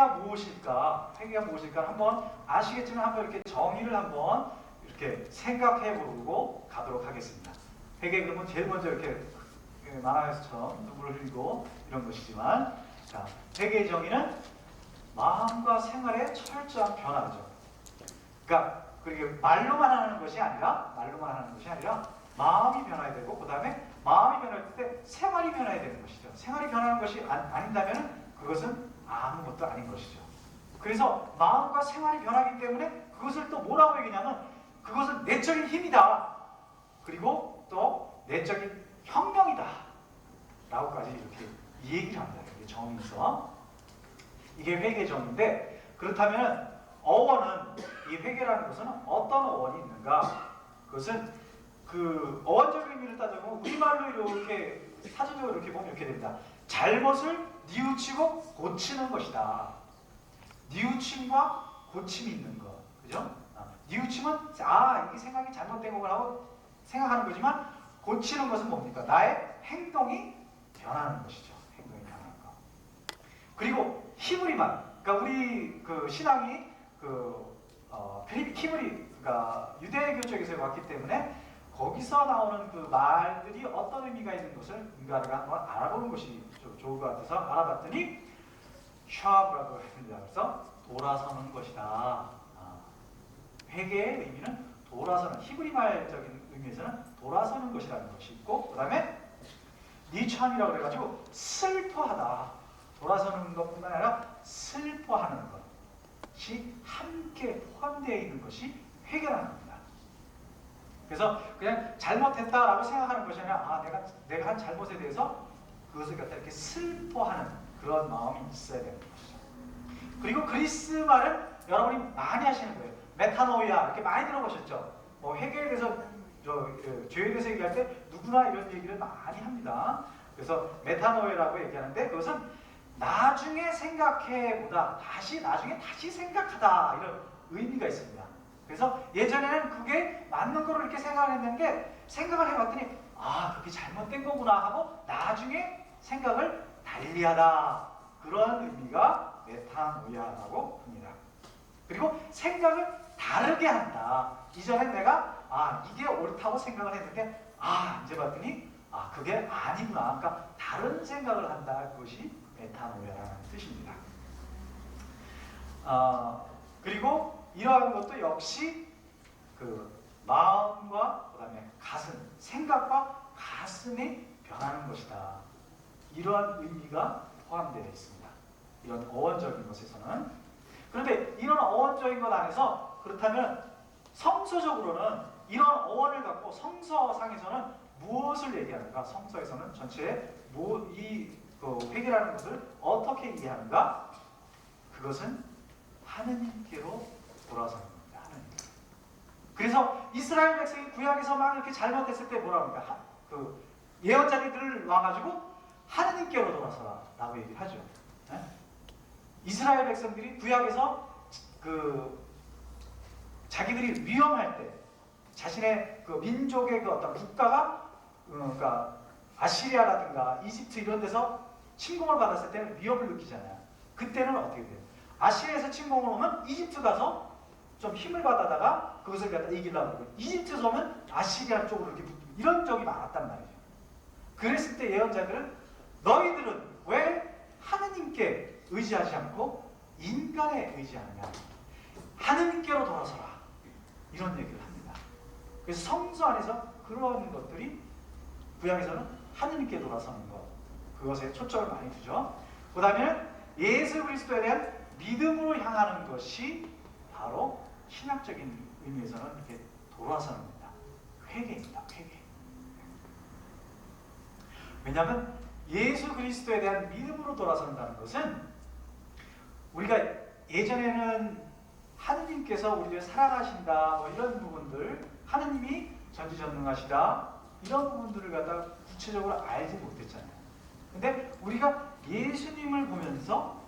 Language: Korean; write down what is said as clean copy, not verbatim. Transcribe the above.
회개가 무엇일까? 회개가 무엇일까? 한번 아시겠지만 한번 이렇게 정의를 한번 이렇게 생각해 보고 가도록 하겠습니다. 회개 그러면 제일 먼저 이렇게 만화에서처럼 눈물을 흘리고 이런 것이지만, 자, 회개의 정의는 마음과 생활의 철저한 변화죠. 그러니까 그렇게 말로만 하는 것이 아니라 마음이 변화해야 되고, 그 다음에 마음이 변화할 때 생활이 변화해야 되는 것이죠. 생활이 변하는 것이 아닌다면 그것은 아무것도 아닌 것이죠. 그래서 마음과 생활이 변하기 때문에 그것을 또 뭐라고 얘기냐면 그것은 내적인 힘이다. 그리고 또 내적인 혁명이다. 라고까지 이렇게 얘기를 합니다. 이게 정의에서. 이게 회개 정의인데, 그렇다면 어원은, 이 회개라는 것은 어떤 어원이 있는가? 그것은 그 어원적 의미를 따져보면 우리말로 이렇게 사전적으로 이렇게 보면 이렇게 됩니다. 잘못을 뉘우치고 고치는 것이다. 뉘우침과 고침이 있는 것, 그죠? 뉘우침은 이게 생각이 잘못된 거라고 생각하는 거지만, 고치는 것은 뭡니까? 나의 행동이 변하는 것이죠. 행동이 변하는 것. 그리고 히브리말, 그러니까 우리 그 신앙이 그러니까 유대교 쪽에서 왔기 때문에 거기서 나오는 그 말들이 어떤 의미가 있는 것을 우리가 한번 알아보는 것이 좀 좋을 것 같아서 알아봤더니 샤브라고 합니다. 그래서 돌아서는 것이다. 회개의 의미는 돌아서는, 히브리말적인 의미에서는 돌아서는 것이라는 것이 있고, 그 다음에 니참이라고 해가지고 슬퍼하다. 돌아서는 것뿐만 아니라 슬퍼하는 것이 함께 포함되어 있는 것이 회개라는 겁니다. 그래서 그냥 잘못했다라고 생각하는 것이 아니라 내가 한 잘못에 대해서 그것을 갖다 이렇게 슬퍼하는 그런 마음이 있어야 되는 것이죠. 그리고 그리스 말은 여러분이 많이 하시는 거예요. 메타노이아 이렇게 많이 들어보셨죠? 회개에 대해서 죄에 대해서 얘기할 때 누구나 이런 얘기를 많이 합니다. 그래서 메타노이아라고 얘기하는데 그것은 나중에 생각해보다 나중에 다시 생각하다, 이런 의미가 있습니다. 그래서 예전에는 그게 맞는 거로 이렇게 생각을 했는데 생각을 해봤더니 그게 잘못된 거구나 하고 나중에 생각을 달리하다, 그런 의미가 메타노이아라고 합니다. 그리고 생각을 다르게 한다. 이전엔 내가 이게 옳다고 생각을 했는데 이제 봤더니 그게 아니구나. 그러니까 다른 생각을 한다. 그것이 메타노이아라는 뜻입니다. 그리고 이러한 것도 역시 그 마음과 그 다음에 가슴, 생각과 가슴이 변하는 것이다. 이러한 의미가 포함되어 있습니다. 이런 어원적인 것에서는. 그런데 이런 어원적인 것 안에서 그렇다면 성서적으로는 이런 어원을 갖고 성서상에서는 무엇을 얘기하는가? 성서에서는 전체에 회개라는 것을 어떻게 이해하는가? 그것은 하느님께로 돌아서는 겁니다. 하느님께. 그래서 이스라엘 백성이 구약에서 막 이렇게 잘못했을 때 뭐라고 합니까? 그 예언자들을 와가지고 하느님께로 돌아서라 라고 얘기를 하죠. 네? 이스라엘 백성들이 구약에서 자기들이 위험할 때, 자신의 그 민족의 그 어떤 국가가 그러니까 아시리아라든가 이집트 이런 데서 침공을 받았을 때는 위협을 느끼잖아요. 그때는 어떻게 돼요? 아시리아에서 침공을 오면 이집트 가서 좀 힘을 받아다가 그것을 갖다 이기려고 하고, 이집트에서 오면 아시리아 쪽으로 이렇게 붙고, 이런 적이 많았단 말이죠. 그랬을 때 예언자들은 너희들은 왜 하느님께 의지하지 않고 인간에 의지하느냐, 하느님께로 돌아서라, 이런 얘기를 합니다. 그래서 성서 안에서 그런 것들이 구약에서는 하느님께 돌아서는 것, 그것에 초점을 많이 두죠. 그 다음에 예수 그리스도에 대한 믿음으로 향하는 것이 바로 신학적인 의미에서는 이렇게 돌아서는 겁니다. 회개입니다. 회개. 왜냐하면 예수 그리스도에 대한 믿음으로 돌아선다는 것은, 우리가 예전에는 하느님께서 우리를 사랑하신다 이런 부분들, 하느님이 전지전능하시다 이런 부분들을 갖다 구체적으로 알지 못했잖아요. 근데 우리가 예수님을 보면서